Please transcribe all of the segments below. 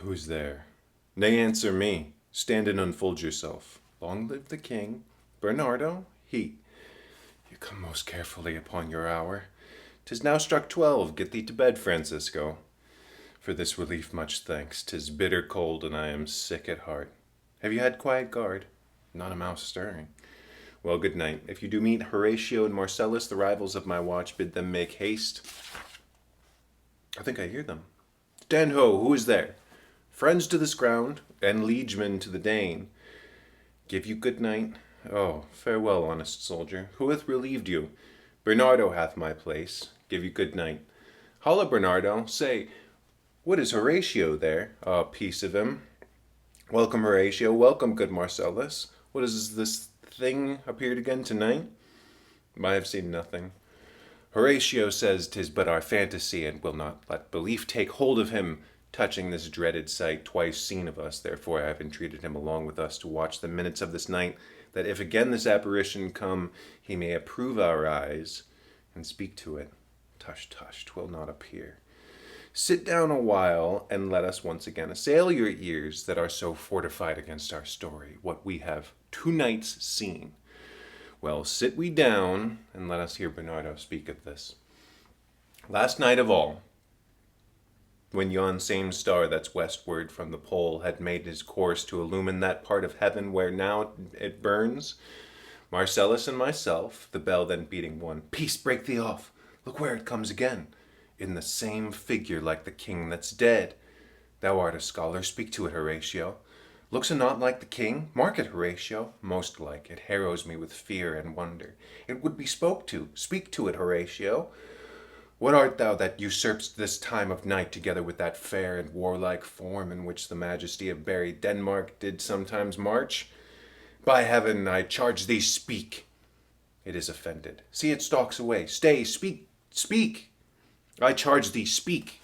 Who's there? Nay, answer me. Stand and unfold yourself. Long live the king. Bernardo, he. You come most carefully upon your hour. 'Tis now struck 12. Get thee to bed, Francisco. For this relief much thanks. 'Tis bitter cold, and I am sick at heart. Have you had quiet guard? Not a mouse stirring. Well, good night. If you do meet Horatio and Marcellus, the rivals of my watch, bid them make haste. I think I hear them. Stand ho, who is there? Friends to this ground, and liegemen to the Dane. Give you good night. Oh, farewell, honest soldier. Who hath relieved you? Bernardo hath my place. Give you good night. Holla, Bernardo. Say, what is Horatio there? Ah, peace of him. Welcome, Horatio. Welcome, good Marcellus. What is this thing appeared again tonight? I have seen nothing. Horatio says 'tis but our fantasy, and will not let belief take hold of him, touching this dreaded sight twice seen of us. Therefore I have entreated him along with us to watch the minutes of this night, that if again this apparition come, he may approve our eyes, and speak to it. Tush, tush, 'twill not appear. Sit down a while, and let us once again assail your ears that are so fortified against our story, what we have 2 nights seen. Well, sit we down, and let us hear Bernardo speak of this. Last night of all, when yon same star that's westward from the pole had made his course to illumine that part of heaven where now it burns, Marcellus and myself, the bell then beating one, Peace, break thee off, look where it comes again, in the same figure like the king that's dead. Thou art a scholar, speak to it, Horatio. Looks it not like the king? Mark it, Horatio. Most like. It harrows me with fear and wonder. It would be spoke to. Speak to it, Horatio. What art thou that usurpst this time of night together with that fair and warlike form in which the majesty of buried Denmark did sometimes march? By heaven, I charge thee, speak. It is offended. See, it stalks away. Stay, speak, speak. I charge thee, speak.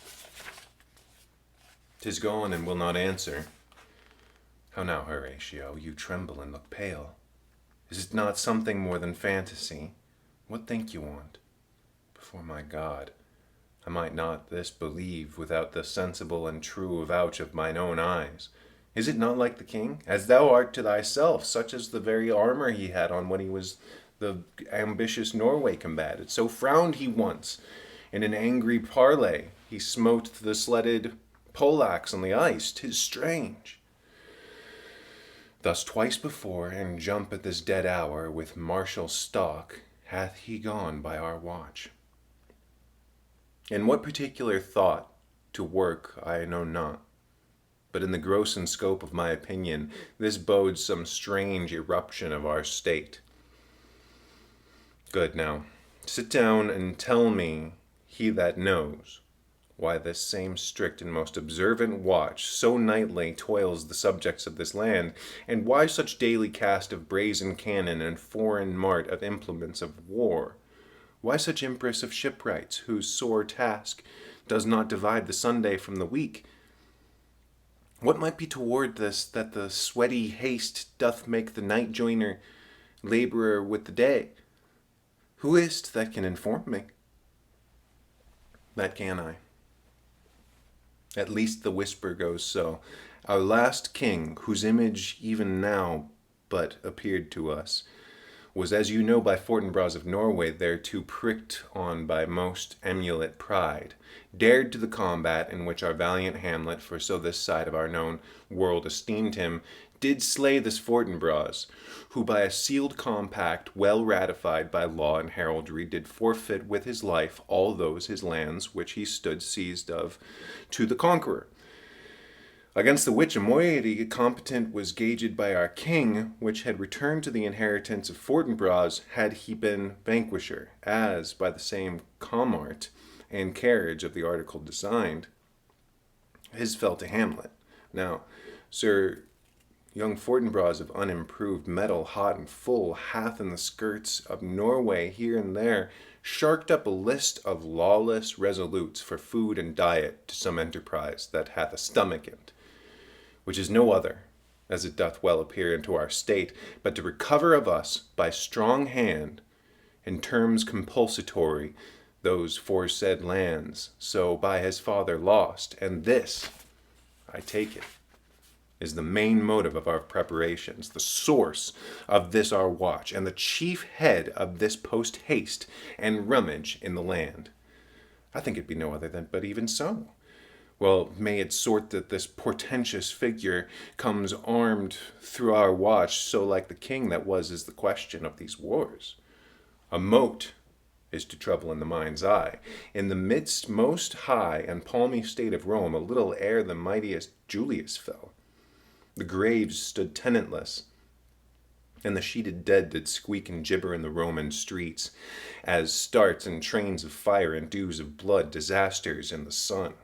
'Tis gone and will not answer. How now, Horatio, you tremble and look pale. Is it not something more than fantasy? What think you want? Before my God, I might not this believe without the sensible and true avouch of mine own eyes. Is it not like the king? As thou art to thyself, such as the very armor he had on when he was the ambitious Norway combated. So frowned he once. In an angry parley, he smote the sledded poleaxe on the ice. 'Tis strange. Thus twice before, and jump at this dead hour, with martial stalk, hath he gone by our watch. In what particular thought to work I know not, but in the gross and scope of my opinion, this bodes some strange eruption of our state. Good, now, sit down and tell me, he that knows, why this same strict and most observant watch so nightly toils the subjects of this land, and why such daily cast of brazen cannon and foreign mart of implements of war? Why such impress of shipwrights, whose sore task does not divide the Sunday from the week? What might be toward this, that the sweaty haste doth make the night joiner laborer with the day? Who is't that can inform me? That can I. At least the whisper goes so. Our last king, whose image even now but appeared to us, was, as you know, by Fortinbras of Norway, thereto pricked on by most emulate pride, dared to the combat in which our valiant Hamlet, for so this side of our known world esteemed him, did slay this Fortinbras, who by a sealed compact, well ratified by law and heraldry, did forfeit with his life all those his lands which he stood seized of to the conqueror. Against the which a moiety competent was gauged by our king, which had returned to the inheritance of Fortinbras had he been vanquisher, as by the same comart and carriage of the article designed, his fell to Hamlet. Now, Sir young Fortinbras of unimproved metal, hot and full, hath in the skirts of Norway here and there sharked up a list of lawless resolutes for food and diet to some enterprise that hath a stomach in't, which is no other, as it doth well appear into our state, but to recover of us by strong hand, in terms compulsatory, those foresaid lands, so by his father lost, and this I take it, is the main motive of our preparations, the source of this our watch, and the chief head of this post-haste and rummage in the land. I think it be no other than, but even so. Well, may it sort that this portentous figure comes armed through our watch, so like the king that was is the question of these wars. A mote is to trouble in the mind's eye. In the midst most high and palmy state of Rome, a little ere the mightiest Julius fell, the graves stood tenantless, and the sheeted dead did squeak and gibber in the Roman streets, as starts and trains of fire and dews of blood, disasters in the sun.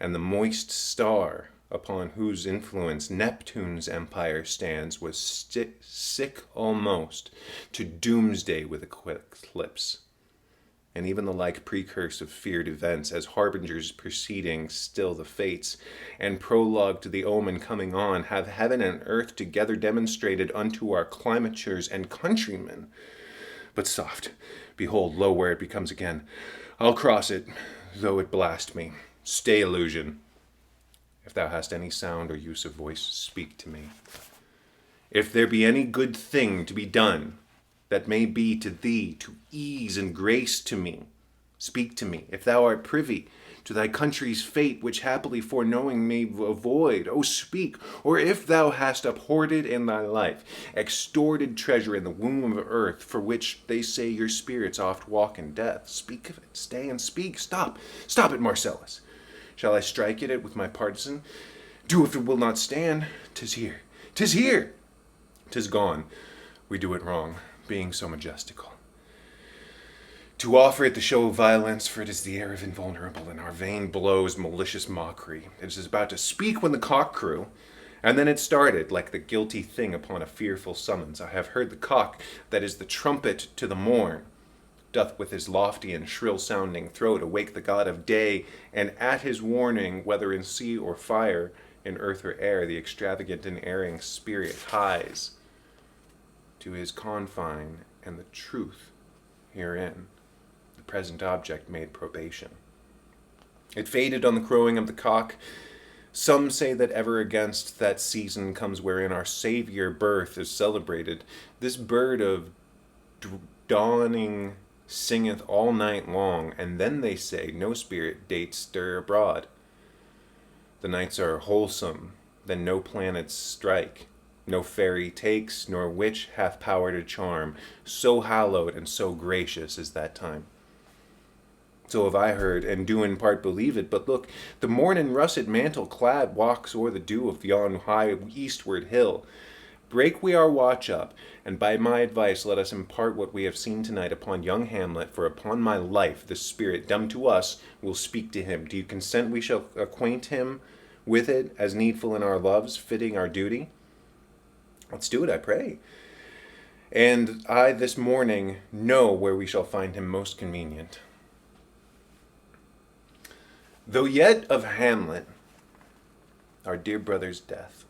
And the moist star, upon whose influence Neptune's empire stands, was sick almost to doomsday with eclipse. And even the like precurse of feared events, as harbingers preceding still the fates, and prologue to the omen coming on, have heaven and earth together demonstrated unto our climatures and countrymen. But soft, behold, lo, where it becomes again. I'll cross it, though it blast me. Stay, illusion. If thou hast any sound or use of voice, speak to me. If there be any good thing to be done, that may be to thee to ease and grace to me, speak to me. If thou art privy to thy country's fate, which happily foreknowing may avoid, O speak. Or if thou hast uphoarded in thy life extorted treasure in the womb of earth, for which they say your spirits oft walk in death, speak of it. Stay and speak. Stop it, Marcellus. Shall I strike at it with my partisan? Do if it will not stand. 'Tis here. 'Tis here. 'Tis gone. We do it wrong, being so majestical. To offer it the show of violence, for it is the air of invulnerable, and our vain blows malicious mockery. It is about to speak when the cock crew, and then it started, like the guilty thing upon a fearful summons. I have heard the cock, that is the trumpet to the morn, doth with his lofty and shrill-sounding throat awake the god of day, and at his warning, whether in sea or fire, in earth or air, the extravagant and erring spirit hies to his confine, and the truth herein, the present object made probation. It faded on the crowing of the cock. Some say that ever against that season comes wherein our Savior birth is celebrated. This bird of dawning singeth all night long, and then they say no spirit dates stir abroad. The nights are wholesome, then no planets strike, no fairy takes, nor witch hath power to charm. So hallowed and so gracious is that time. So have I heard, and do in part believe it. But look, the morn in russet mantle clad walks o'er the dew of yon high eastward hill. Break we our watch up, and by my advice let us impart what we have seen tonight upon young Hamlet, for upon my life this spirit, dumb to us, will speak to him. Do you consent we shall acquaint him with it, as needful in our loves, fitting our duty? Let's do it, I pray. And I this morning know where we shall find him most convenient. Though yet of Hamlet, our dear brother's death,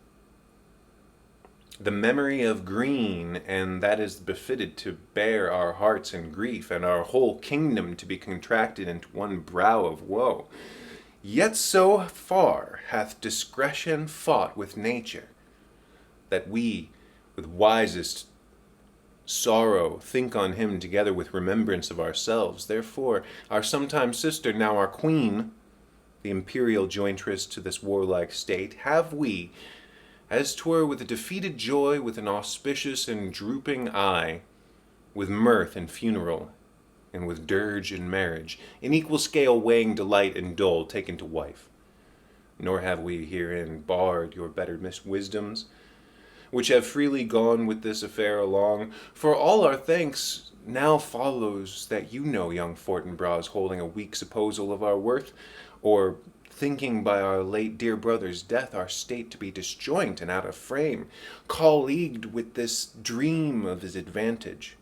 the memory of Green, and that is befitted to bear our hearts in grief, and our whole kingdom to be contracted into one brow of woe. Yet so far hath discretion fought with nature, that we, with wisest sorrow, think on him together with remembrance of ourselves. Therefore, our sometime sister, now our queen, the imperial jointress to this warlike state, have we, as 'twere with a defeated joy, with an auspicious and drooping eye, with mirth and funeral, and with dirge and marriage, in equal scale weighing delight and dole, taken to wife. Nor have we herein barred your better wisdoms, which have freely gone with this affair along. For all our thanks now follows that you know young Fortinbras holding a weak supposal of our worth, or thinking by our late dear brother's death our state to be disjoint and out of frame, colleagued with this dream of his advantage.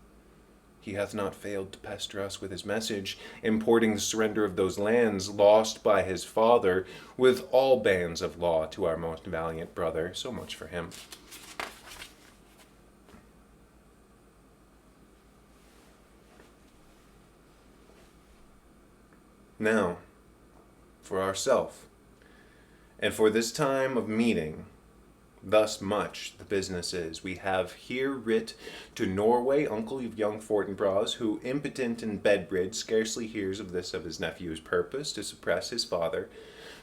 He hath not failed to pester us with his message, importing the surrender of those lands lost by his father, with all bands of law to our most valiant brother. So much for him. Now, for ourself, And for this time of meeting, thus much the business is. We have here writ to Norway, uncle of young Fortinbras, who, impotent and bedrid, scarcely hears of this of his nephew's purpose to suppress his father,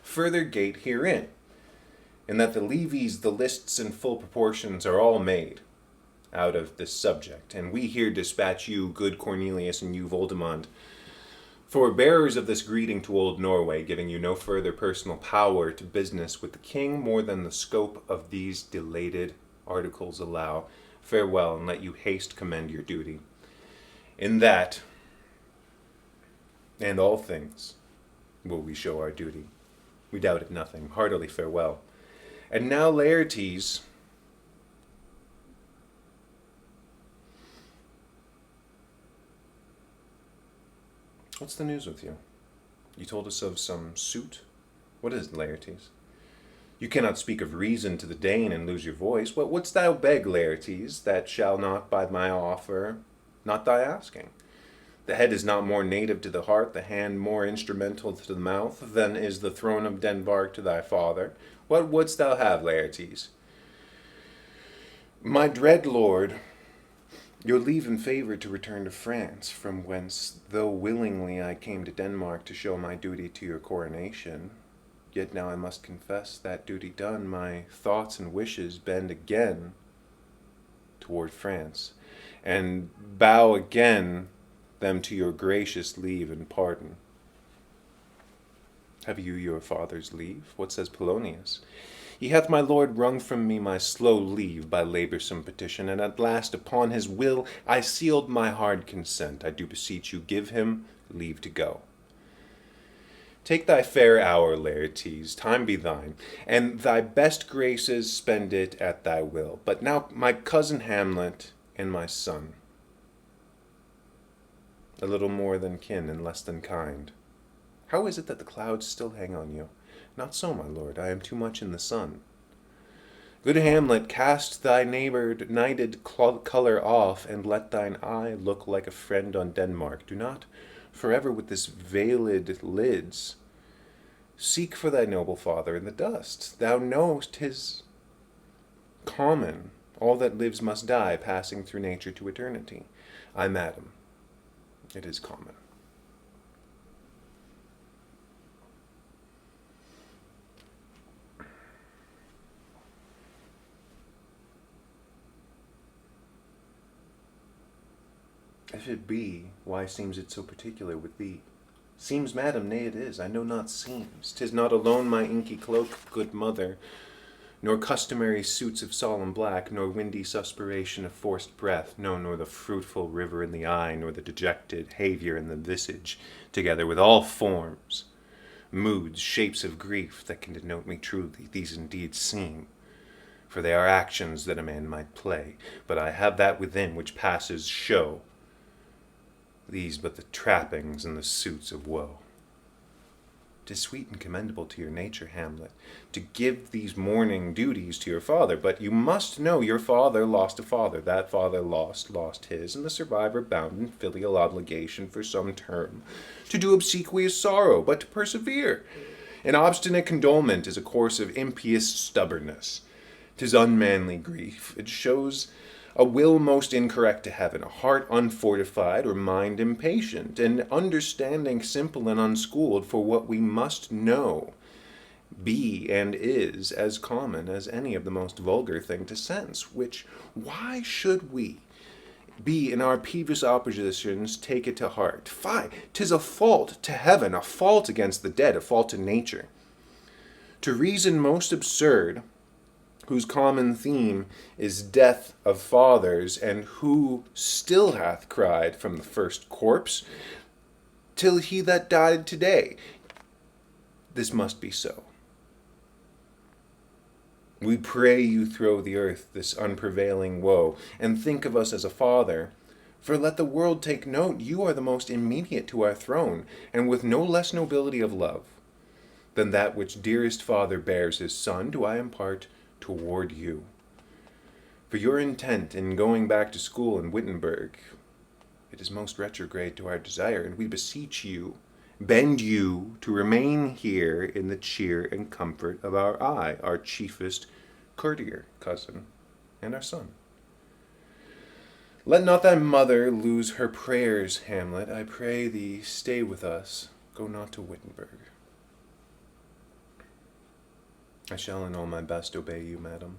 further gate herein, in that the levies, the lists, and full proportions are all made out of this subject. And we here dispatch you, good Cornelius, and you, Voldemond, for bearers of this greeting to old Norway, giving you no further personal power to business with the king more than the scope of these delated articles allow. Farewell, and let you haste commend your duty. In that, and all things, will we show our duty. We doubt it nothing. Heartily farewell. And now, Laertes, what's the news with you? You told us of some suit. What is it, Laertes? You cannot speak of reason to the Dane and lose your voice. What wouldst thou beg, Laertes, that shall not by my offer, not thy asking? The head is not more native to the heart, the hand more instrumental to the mouth, than is the throne of Denmark to thy father. What wouldst thou have, Laertes? My dread lord, your leave and favour to return to France, from whence, though willingly I came to Denmark to show my duty to your coronation, yet now I must confess, that duty done, my thoughts and wishes bend again toward France, and bow again them to your gracious leave and pardon. Have you your father's leave? What says Polonius? He hath my lord wrung from me my slow leave by laboursome petition, and at last upon his will I sealed my hard consent. I do beseech you, give him leave to go. Take thy fair hour, Laertes, time be thine, and thy best graces spend it at thy will. But now my cousin Hamlet and my son, a little more than kin and less than kind. How is it that the clouds still hang on you? Not so, my lord, I am too much in the sun. Good Hamlet, cast thy nighted colour off, and let thine eye look like a friend on Denmark. Do not forever with this veiled lids seek for thy noble father in the dust. Thou know'st 'tis common, all that lives must die, passing through nature to eternity. Ay, madam, it is common. If it be, why seems it so particular with thee? Seems, madam, nay it is, I know not seems. 'Tis not alone my inky cloak, good mother, nor customary suits of solemn black, nor windy suspiration of forced breath, no, nor the fruitful river in the eye, nor the dejected haviour in the visage, together with all forms, moods, shapes of grief that can denote me truly, these indeed seem, for they are actions that a man might play, but I have that within which passes show, these but the trappings and the suits of woe. 'Tis sweet and commendable to your nature, Hamlet, to give these mourning duties to your father, but you must know your father lost a father, that father lost his, and the survivor bound in filial obligation for some term to do obsequious sorrow, but to persevere. An obstinate condolement is a course of impious stubbornness. 'Tis unmanly grief. It shows a will most incorrect to heaven, a heart unfortified, or mind impatient, and understanding simple and unschooled, for what we must know be and is as common as any of the most vulgar thing to sense, which why should we be in our peevish oppositions take it to heart? Fie, 'tis a fault to heaven, a fault against the dead, a fault to nature. To reason most absurd, whose common theme is death of fathers, and who still hath cried from the first corpse till he that died today. This must be so. We pray you throw the earth this unprevailing woe, and think of us as a father. For let the world take note, you are the most immediate to our throne, and with no less nobility of love than that which dearest father bears his son, do I impart toward you. For your intent in going back to school in Wittenberg, it is most retrograde to our desire, and we beseech you, bend you to remain here in the cheer and comfort of our eye, our chiefest courtier, cousin, and our son. Let not thy mother lose her prayers, Hamlet. I pray thee, stay with us. Go not to Wittenberg. I shall in all my best obey you, madam.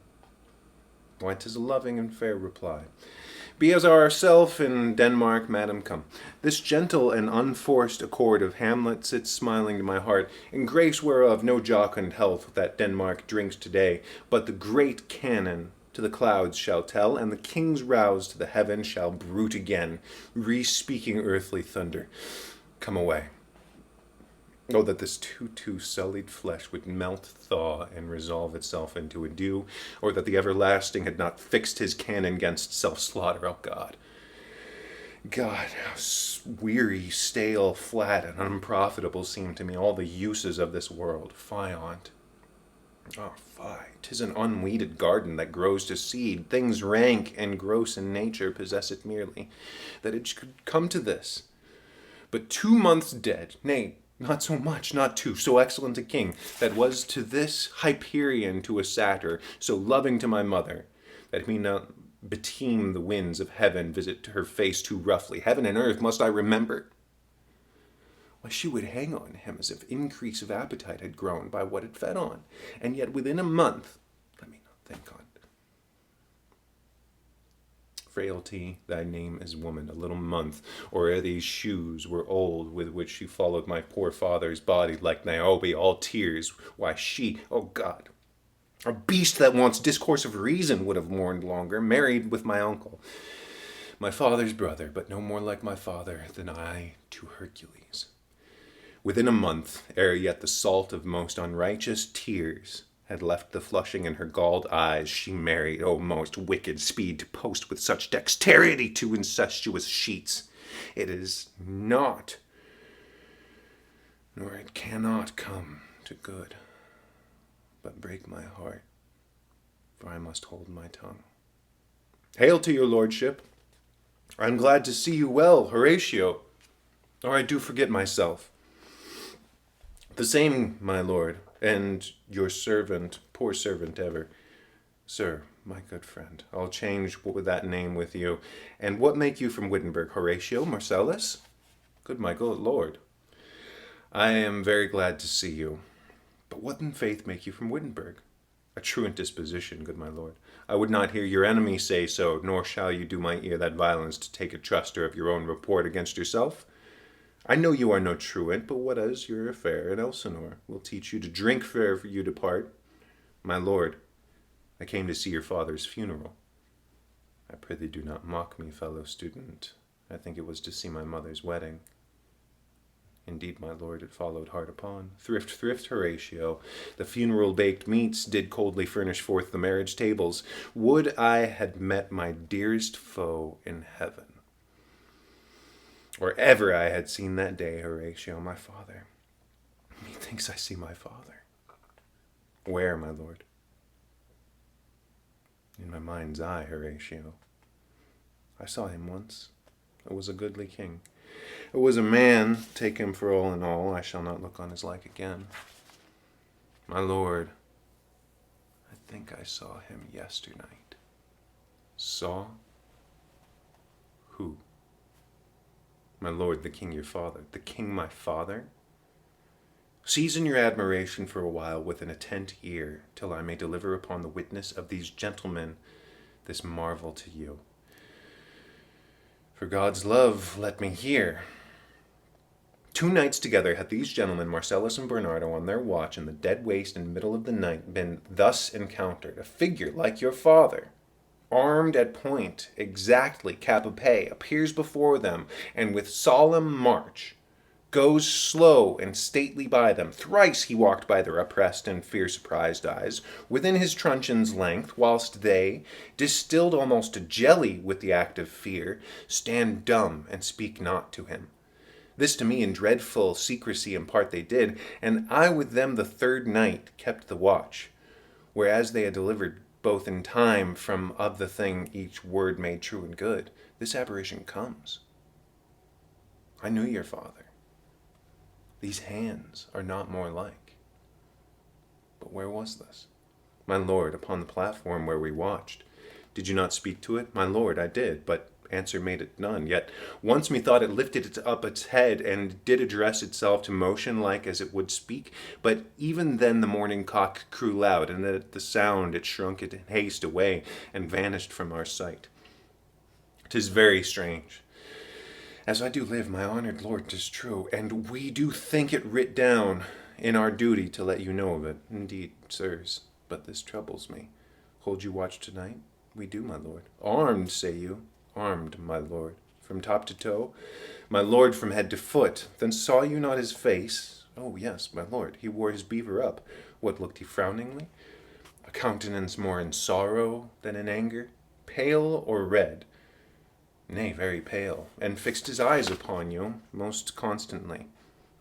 Why, 'tis a loving and fair reply. Be as ourself in Denmark, madam, come. This gentle and unforced accord of Hamlet sits smiling to my heart, in grace whereof no jocund health that Denmark drinks today, but the great cannon to the clouds shall tell, and the king's rouse to the heaven shall bruit again, re-speaking earthly thunder. Come away. Oh, that this too sullied flesh would melt, thaw, and resolve itself into a dew, or that the everlasting had not fixed his cannon against self-slaughter. Oh, God. God, how weary, stale, flat, and unprofitable seem to me all the uses of this world. Fie on't. Oh, fie. 'Tis an unweeded garden that grows to seed. Things rank and gross in nature possess it merely, that it should come to this. But 2 months dead, nay, not so much, not 2, so excellent a king, that was to this Hyperion to a satyr, so loving to my mother, that me not beteem the winds of heaven visit to her face too roughly. Heaven and earth must I remember. Why, she would hang on him as if increase of appetite had grown by what it fed on, and yet within a month, let me not think on. Frailty, thy name is woman, a little month, or ere these shoes were old with which she followed my poor father's body like Niobe, all tears. Why, she, oh God, a beast that wants discourse of reason would have mourned longer, married with my uncle, my father's brother, but no more like my father than I to Hercules. Within a month, ere yet the salt of most unrighteous tears had left the flushing in her galled eyes, she married, O most wicked speed to post with such dexterity to incestuous sheets. It is not, nor it cannot come to good, but break my heart, for I must hold my tongue. Hail to your lordship. I'm glad to see you well, Horatio, or I do forget myself. The same, my lord, and your servant, poor servant ever. Sir, my good friend, I'll change that name with you. And what make you from Wittenberg, Horatio, Marcellus? Good my good lord. I am very glad to see you. But what in faith make you from Wittenberg? A truant disposition, good my lord. I would not hear your enemy say so, nor shall you do my ear that violence to take a truster of your own report against yourself. I know you are no truant, but what is your affair at Elsinore? Will teach you to drink fair for you depart. My lord, I came to see your father's funeral. I prithee do not mock me, fellow student. I think it was to see my mother's wedding. Indeed, my lord, it followed hard upon. Thrift, Horatio. The funeral baked meats did coldly furnish forth the marriage tables. Would I had met my dearest foe in heaven. Or ever I had seen that day, Horatio, my father. Methinks I see my father. Where, my lord? In my mind's eye, Horatio. I saw him once. It was a goodly king. It was a man, take him for all in all. I shall not look on his like again. My lord, I think I saw him yesternight. Saw? Who? My lord, the king your father. The king my father? Season your admiration for a while with an attent ear, till I may deliver upon the witness of these gentlemen this marvel to you. For God's love, let me hear. 2 nights together had these gentlemen, Marcellus and Bernardo, on their watch in the dead waste and middle of the night, been thus encountered. A figure like your father, armed at point, exactly cap a pay, appears before them, and with solemn march goes slow and stately by them. Thrice he walked by their oppressed and fear-surprised eyes, within his truncheon's length, whilst they, distilled almost to jelly with the active fear, stand dumb and speak not to him. This to me in dreadful secrecy impart they did, and I with them the 3rd night kept the watch, whereas they had delivered both in time from of the thing each word made true and good. This apparition comes. I knew your father. These hands are not more like. But where was this? My lord, upon the platform where we watched. Did you not speak to it? My lord, I did, but answer made it none. Yet once methought it lifted it up its head, and did address itself to motion like as it would speak. But even then the morning cock crew loud, and at the sound it shrunk in haste away, and vanished from our sight. 'Tis very strange. As I do live, my honored lord, 'tis true, and we do think it writ down in our duty to let you know of it. Indeed, sirs, but this troubles me. Hold you watch tonight? We do, my lord. Armed, say you? Armed, my lord. From top to toe? My lord, from head to foot. Then saw you not his face? Oh, yes, my lord, he wore his beaver up. What, looked he frowningly? A countenance more in sorrow than in anger? Pale or red? Nay, very pale, and fixed his eyes upon you most constantly.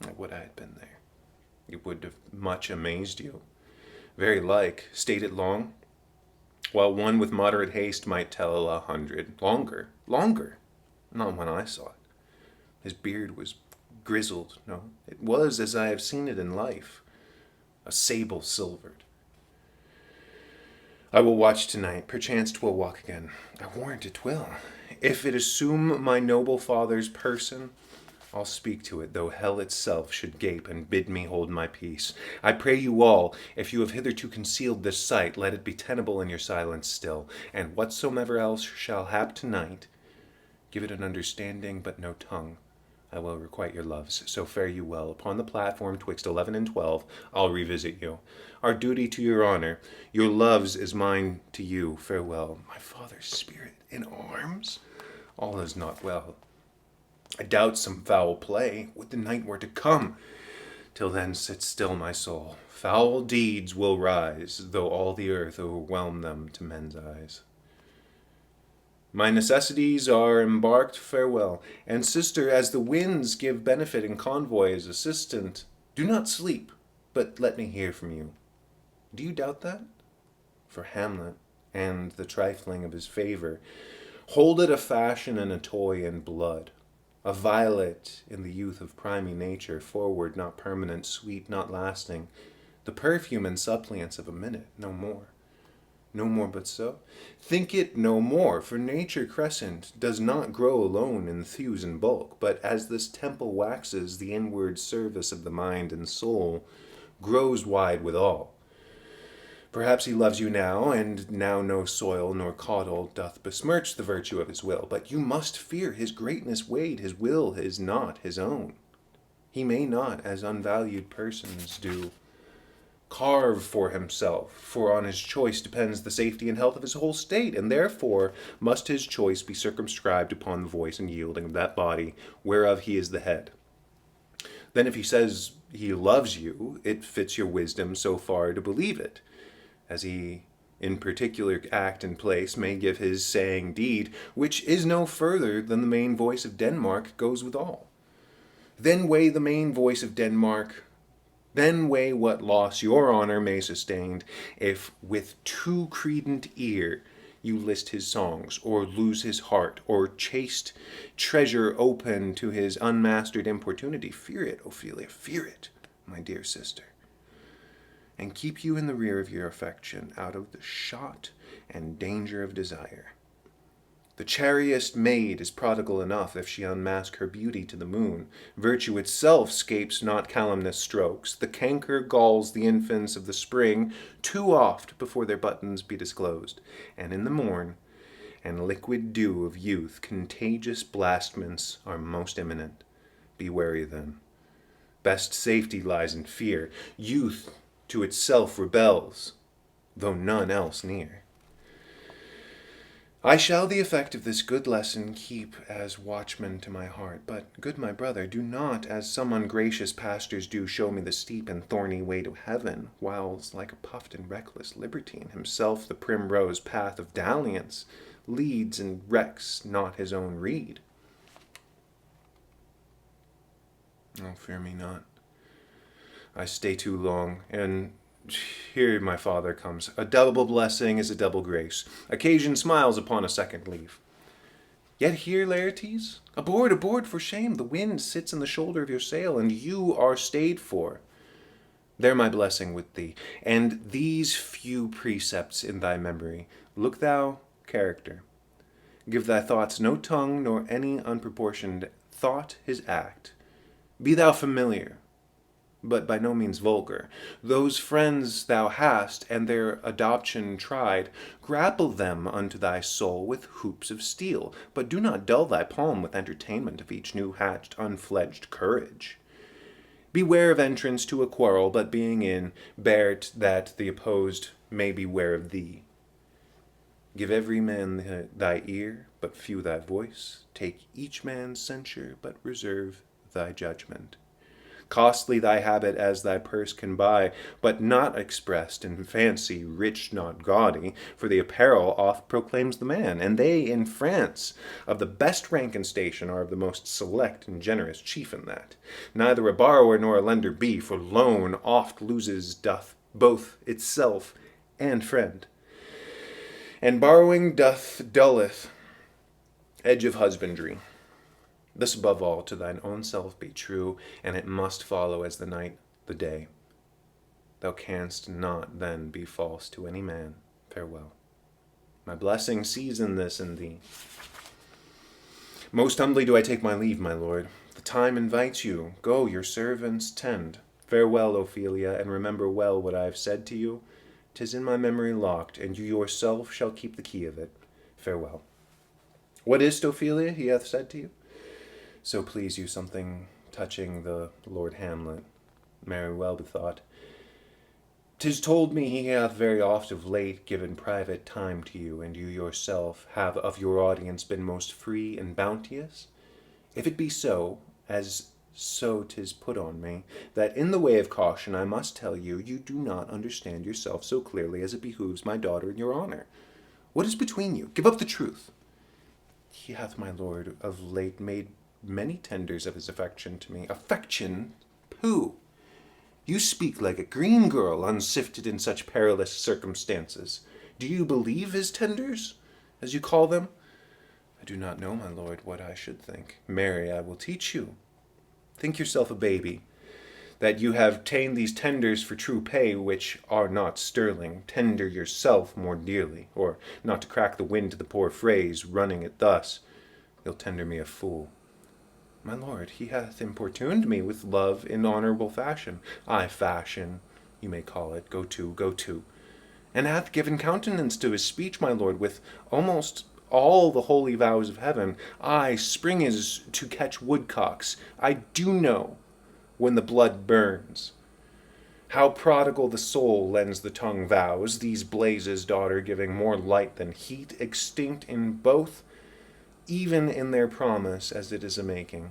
I would I had been there. It would have much amazed you. Very like, stayed it long? While one with moderate haste might tell 100. Longer, not when I saw it. His beard was grizzled, no, it was as I have seen it in life, a sable silvered. I will watch tonight, perchance 'twill walk again. I warrant it will. If it assume my noble father's person, I'll speak to it, though hell itself should gape and bid me hold my peace. I pray you all, if you have hitherto concealed this sight, let it be tenable in your silence still, and whatsoever else shall hap tonight, give it an understanding but no tongue. I will requite your loves, so fare you well. Upon the platform twixt 11 and 12, I'll revisit you. Our duty to your honor, your loves is mine to you. Farewell. My father's spirit in arms? All is not well. I doubt some foul play. Would the night were to come! Till then sit still, my soul. Foul deeds will rise, though all the earth overwhelm them to men's eyes. My necessities are embarked, farewell. And sister, as the winds give benefit and convoy as assistant, do not sleep, but let me hear from you. Do you doubt that? For Hamlet, and the trifling of his favor, hold it a fashion and a toy in blood. A violet in the youth of primy nature, forward, not permanent, sweet, not lasting, the perfume and suppliance of a minute, no more. No more but so? Think it no more, for nature crescent does not grow alone in thews and bulk, but as this temple waxes, the inward service of the mind and soul grows wide withal. Perhaps he loves you now, and now no soil nor caudle doth besmirch the virtue of his will. But you must fear his greatness weighed, his will is not his own. He may not, as unvalued persons do, carve for himself, for on his choice depends the safety and health of his whole state, and therefore must his choice be circumscribed upon the voice and yielding of that body whereof he is the head. Then if he says he loves you, it fits your wisdom so far to believe it, as he in particular act and place may give his saying deed, which is no further than the main voice of Denmark goes withal. Then weigh the main voice of Denmark, then weigh what loss your honor may sustain, if with too credent ear you list his songs, or lose his heart, or chaste treasure open to his unmastered importunity. Fear it, Ophelia, fear it, my dear sister, and keep you in the rear of your affection, out of the shot and danger of desire. The chariest maid is prodigal enough if she unmask her beauty to the moon. Virtue itself scapes not calumnious strokes. The canker galls the infants of the spring too oft before their buttons be disclosed. And in the morn and liquid dew of youth contagious blastments are most imminent. Be wary then. Best safety lies in fear. Youth to itself rebels, though none else near. I shall the effect of this good lesson keep as watchman to my heart. But, good my brother, do not, as some ungracious pastors do, show me the steep and thorny way to heaven, whiles, like a puffed and reckless libertine, himself the primrose path of dalliance leads and recks not his own reed. Oh, fear me not. I stay too long, and here my father comes. A double blessing is a double grace. Occasion smiles upon a second leaf. Yet here, Laertes, aboard, aboard, for shame! The wind sits in the shoulder of your sail, and you are stayed for. There my blessing with thee, and these few precepts in thy memory. Look thou character. Give thy thoughts no tongue, nor any unproportioned thought his act. Be thou familiar, but by no means vulgar. Those friends thou hast, and their adoption tried, grapple them unto thy soul with hoops of steel, but do not dull thy palm with entertainment of each new-hatched, unfledged courage. Beware of entrance to a quarrel, but being in, bear't that the opposed may beware of thee. Give every man thy ear, but few thy voice. Take each man's censure, but reserve thy judgment. Costly thy habit as thy purse can buy, but not expressed in fancy, rich, not gaudy, for the apparel oft proclaims the man, and they in France of the best rank and station are of the most select and generous, chief in that. Neither a borrower nor a lender be, for loan oft loses doth both itself and friend. And borrowing dulleth edge of husbandry. This above all, to thine own self be true, and it must follow as the night the day. Thou canst not then be false to any man. Farewell. My blessing season this in thee. Most humbly do I take my leave, my lord. The time invites you. Go, your servants tend. Farewell, Ophelia, and remember well what I have said to you. 'Tis in my memory locked, and you yourself shall keep the key of it. Farewell. What is't, Ophelia, he hath said to you? So please you, something touching the Lord Hamlet. Mary well bethought. 'Tis told me he hath very oft of late given private time to you, and you yourself have of your audience been most free and bounteous. If it be so, as so 'tis put on me, that in the way of caution I must tell you, you do not understand yourself so clearly as it behooves my daughter and your honor. What is between you? Give up the truth. He hath, my lord, of late made many tenders of his affection to me. Affection? Pooh! You speak like a green girl, unsifted in such perilous circumstances. Do you believe his tenders, as you call them? I do not know, my lord, what I should think. Marry, I will teach you. Think yourself a baby, that you have ta'en these tenders for true pay, which are not sterling. Tender yourself more dearly, or, not to crack the wind to the poor phrase, running it thus, you'll tender me a fool. My lord, he hath importuned me with love in honorable fashion. Ay, fashion, you may call it. Go to. And hath given countenance to his speech, my lord, with almost all the holy vows of heaven. Ay, spring is to catch woodcocks. I do know when the blood burns. How prodigal the soul lends the tongue vows, these blazes, daughter, giving more light than heat, extinct in both, even in their promise as it is a making.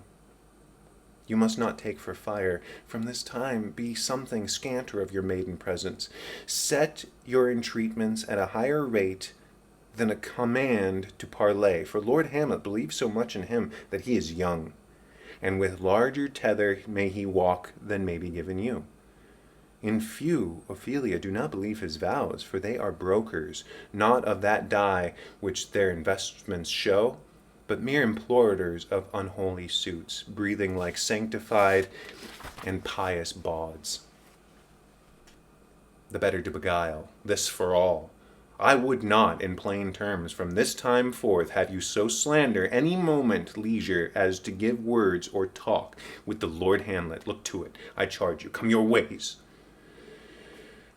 You must not take for fire. From this time be something scanter of your maiden presence. Set your entreatments at a higher rate than a command to parley, for Lord Hamlet believes so much in him that he is young, and with larger tether may he walk than may be given you. In few, Ophelia, do not believe his vows, for they are brokers, not of that dye which their investments show, but mere implorators of unholy suits, breathing like sanctified and pious bawds. The better to beguile, this for all. I would not, in plain terms, from this time forth have you so slander any moment leisure as to give words or talk with the Lord Hamlet. Look to it, I charge you. Come your ways.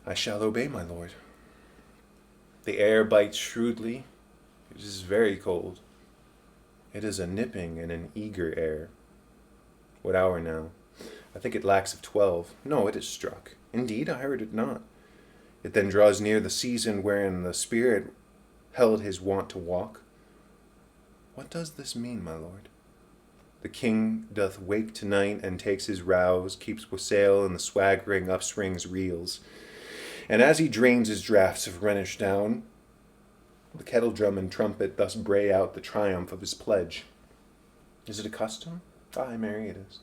I shall obey, my lord. The air bites shrewdly. It is very cold. It is a nipping and an eager air. What hour now? I think it lacks of 12. No, it is struck. Indeed, I heard it not. It then draws near the season wherein the spirit held his wont to walk. What does this mean, my lord? The king doth wake tonight and takes his rouse, keeps wassail, and the swaggering upsprings reels. And as he drains his draughts of Rhenish down, the kettle drum and trumpet thus bray out the triumph of his pledge. Is it a custom? Ay, marry, it is.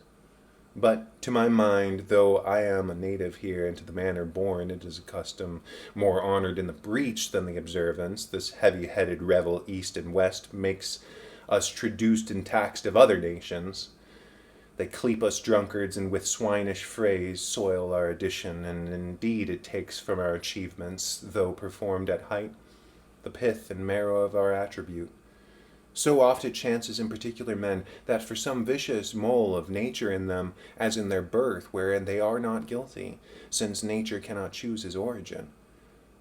But to my mind, though I am a native here and to the manner born, it is a custom more honored in the breach than the observance. This heavy-headed revel east and west makes us traduced and taxed of other nations. They cleap us drunkards, and with swinish phrase soil our addition, and indeed it takes from our achievements, though performed at height, the pith and marrow of our attribute. So oft it chances in particular men, that for some vicious mole of nature in them, as in their birth, wherein they are not guilty, since nature cannot choose his origin,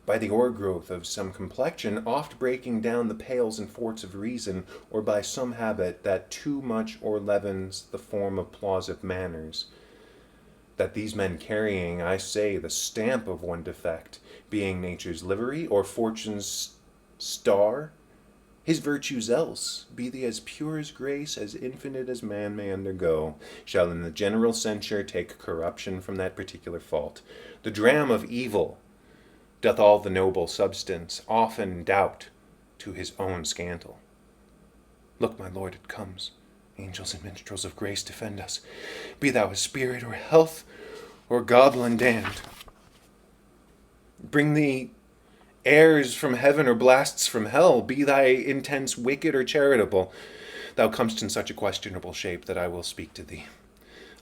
by the o'ergrowth of some complexion, oft breaking down the pales and forts of reason, or by some habit that too much o'erleavens the form of plausive manners, that these men carrying, I say, the stamp of one defect, being nature's livery, or fortune's star, his virtues else, be they as pure as grace, as infinite as man may undergo, shall in the general censure take corruption from that particular fault. The dram of evil doth all the noble substance often doubt to his own scandal. Look, my lord, it comes. Angels and minstrels of grace defend us. Be thou a spirit or health or goblin damned. Bring thee airs from heaven or blasts from hell, be thy intents wicked or charitable. Thou comest in such a questionable shape that I will speak to thee.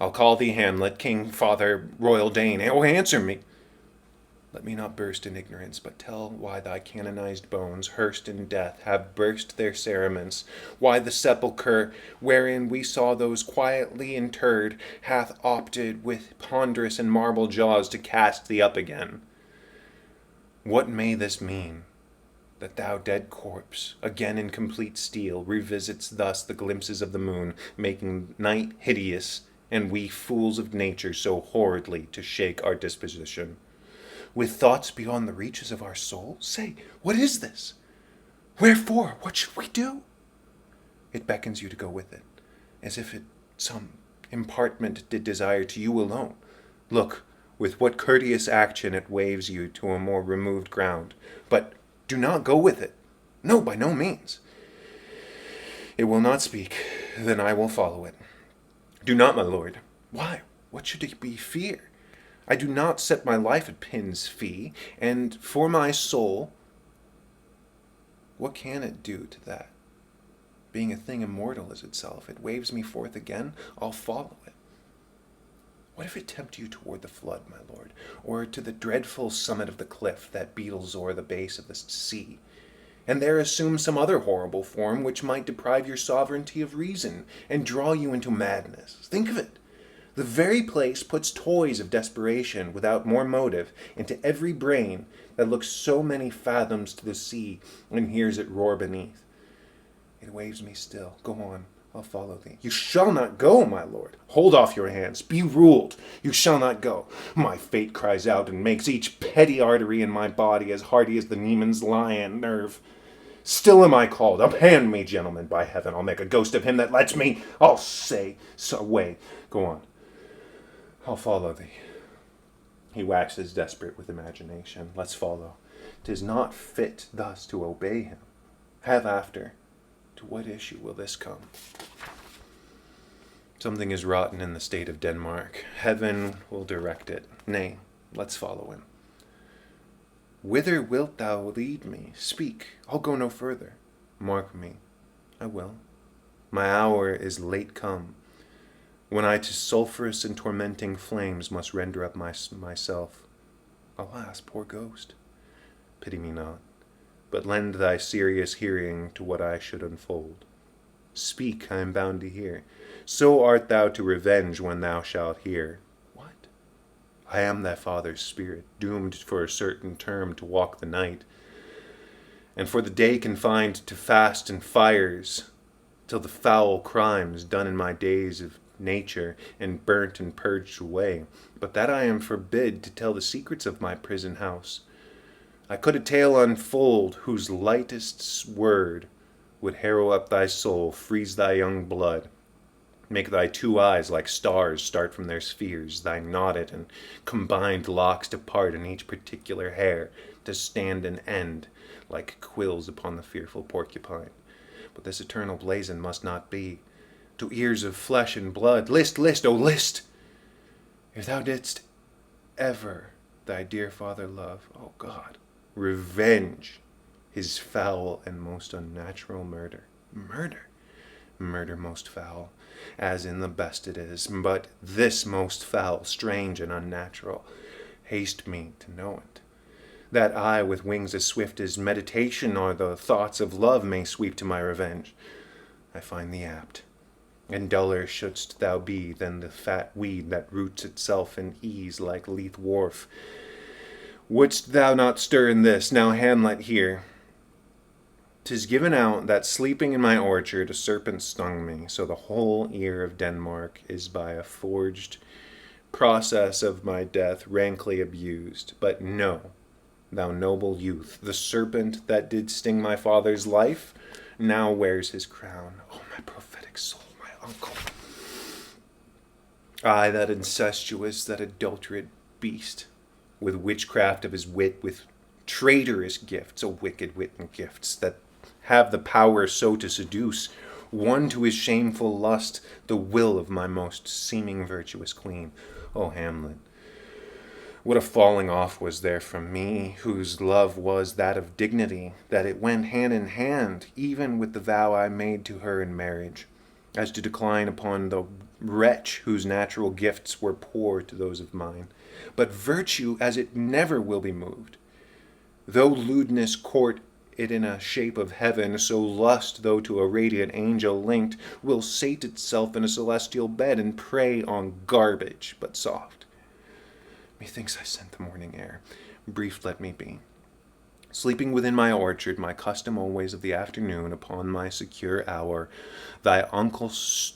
I'll call thee Hamlet, king, father, royal Dane. Oh, answer me. Let me not burst in ignorance, but tell why thy canonized bones, hearsed in death, have burst their cerements, why the sepulchre, wherein we saw those quietly interred, hath opted with ponderous and marble jaws to cast thee up again. What may this mean, that thou dead corpse, again in complete steel, revisits thus the glimpses of the moon, making night hideous, and we fools of nature so horridly to shake our disposition? With thoughts beyond the reaches of our soul? Say, what is this? Wherefore? What should we do? It beckons you to go with it, as if it some impartment did desire to you alone. Look, with what courteous action it waves you to a more removed ground. But do not go with it. No, by no means. It will not speak, then I will follow it. Do not, my lord. Why? What should it be fear? I do not set my life at pin's fee, and for my soul, what can it do to that? Being a thing immortal as itself, it waves me forth again, I'll follow it. What if it tempt you toward the flood, my lord, or to the dreadful summit of the cliff that beetles o'er the base of the sea, and there assume some other horrible form which might deprive your sovereignty of reason, and draw you into madness? Think of it. The very place puts toys of desperation, without more motive, into every brain that looks so many fathoms to the sea, and hears it roar beneath. It waves me still. Go on. I'll follow thee. You shall not go, my lord. Hold off your hands. Be ruled. You shall not go. My fate cries out and makes each petty artery in my body as hardy as the Neiman's lion nerve. Still am I called. Uphand me, gentlemen, by heaven. I'll make a ghost of him that lets me. I'll say, so away. Go on. I'll follow thee. He waxes desperate with imagination. Let's follow. 'Tis not fit thus to obey him. Have after. To what issue will this come? Something is rotten in the state of Denmark. Heaven will direct it. Nay, let's follow him. Whither wilt thou lead me? Speak. I'll go no further. Mark me. I will. My hour is late come, when I to sulphurous and tormenting flames must render up myself. Alas, poor ghost, pity me not, but lend thy serious hearing to what I should unfold. Speak, I am bound to hear. So art thou to revenge when thou shalt hear. What? I am thy father's spirit, doomed for a certain term to walk the night, and for the day confined to fast and fires, till the foul crimes done in my days of nature and burnt and purged away, but that I am forbid to tell the secrets of my prison house. I could a tale unfold whose lightest word would harrow up thy soul, freeze thy young blood, make thy two eyes like stars start from their spheres, thy knotted and combined locks depart in each particular hair, to stand an end like quills upon the fearful porcupine. But this eternal blazon must not be. To ears of flesh and blood, list, list, oh list! If thou didst ever thy dear father love, O God, revenge his foul and most unnatural murder. Murder? Murder most foul, as in the best it is, but this most foul, strange, and unnatural. Haste me to know it, that I, with wings as swift as meditation or the thoughts of love, may sweep to my revenge. I find thee apt, and duller shouldst thou be than the fat weed that roots itself in ease like Leith Wharf. Wouldst thou not stir in this? Now, Hamlet, here. 'Tis given out that sleeping in my orchard a serpent stung me, so the whole ear of Denmark is by a forged process of my death rankly abused. But know, thou noble youth, the serpent that did sting my father's life now wears his crown. Oh, my prophetic soul, my uncle. Ay, that incestuous, that adulterate beast, with witchcraft of his wit, with traitorous gifts, a wicked wit and gifts, that have the power so to seduce, won to his shameful lust the will of my most seeming virtuous queen. O Hamlet, what a falling off was there from me, whose love was that of dignity, that it went hand in hand, even with the vow I made to her in marriage, as to decline upon the wretch whose natural gifts were poor to those of mine, but virtue as it never will be moved. Though lewdness court it in a shape of heaven, so lust, though to a radiant angel linked, will sate itself in a celestial bed and prey on garbage, but soft. Methinks I scent the morning air. Brief let me be. Sleeping within my orchard, my custom always of the afternoon, upon my secure hour, thy uncle's